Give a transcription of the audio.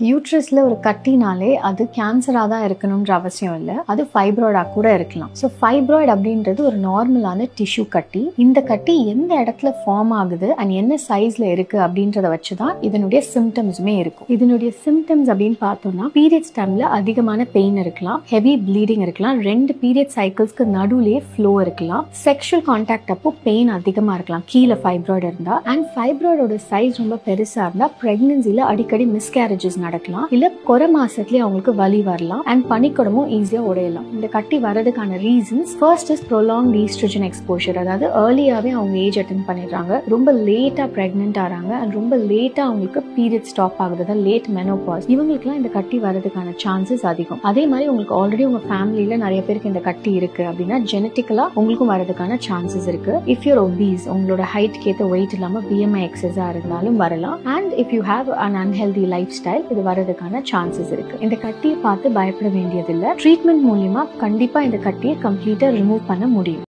யூட்ரஸ்ல ஒரு கட்டினாலே அது கேன்சரா தான் இருக்கணும்ன்ற அவசியம் இல்லை, அது ஃபைப்ராய்டா கூட இருக்கலாம். ஸோ ஃபைப்ராய்டு அப்படின்றது ஒரு நார்மலான டிஷ்யூ கட்டி. இந்த கட்டி எந்த இடத்துல ஃபார்ம் ஆகுது அண்ட் என்ன சைஸ்ல இருக்கு அப்படின்றத வச்சுதான் இதனுடைய சிம்டம்ஸுமே இருக்கும். இதனுடைய சிம்டம்ஸ் அப்படின்னு பார்த்தோம்னா பீரியட்ஸ் டைம்ல அதிகமான பெயின் இருக்கலாம், ஹெவி ப்ளீடிங் இருக்கலாம், 2 பீரியட் சைக்கிள்ஸ்க்கு நடுவுலயே ஃப்ளோ இருக்கலாம், செக்ஷுவல் கான்டாக்ட் அப்போ பெயின் அதிகமா இருக்கலாம் கீழே ஃபைப்ராய்டு இருந்தா, அண்ட் ஃபைப்ராய்டோட சைஸ் ரொம்ப பெருசா இருந்தா பிரெக்னன்சில அடிக்கடி மிஸ்கேரேஜஸ் நடக்கலாம், இல்ல குறை மாசத்துலயே அவங்களுக்கு வலி வரலாம், அண்ட் பனிக்குடமும் ஈஸியா உடையலாம். இந்த கட்டி வரதுக்கான reasons first is prolonged estrogen exposure, அதாவது ஏர்லியாவே அவங்க ஏஜ் அட்டெண்ட் பண்ணிடுறாங்க, ரொம்ப லேட்டா பிரெக்னென்ட் ஆறாங்க, அண்ட் ரொம்ப லேட்டா அவங்களுக்கு பீரியட் ஸ்டாப் ஆகுது, லேட் மெனோபாஸ். இவங்களுக்குலாம் இந்த கட்டி வரதுக்கான சான்சஸ் அதிகம். அதே மாதிரி உங்களுக்கு ஆல்ரெடி உங்க ஃபேமிலியில நிறைய பேருக்கு இந்த கட்டி இருக்கு அப்படின்னா ஜெனட்டிக்கலா உங்களுக்கும் வரதுக்கான சான்சஸ் இருக்கு. இஃப் யூர் ஒபீஸ், உங்களோட ஹைட் கேத்த வெயிட் இல்லாம BMI எக்ஸஸா இருந்தாலும் வரலாம். And if you have an unhealthy life style, இது வரதுக்கான சான்சஸ் இருக்கு. இந்த கட்டியை பார்த்து பயப்பட வேண்டியதில்லை. ட்ரீட்மெண்ட் மூலியமா கண்டிப்பா இந்த கட்டியை கம்ப்ளீட்டா ரிமூவ் பண்ண முடியும்.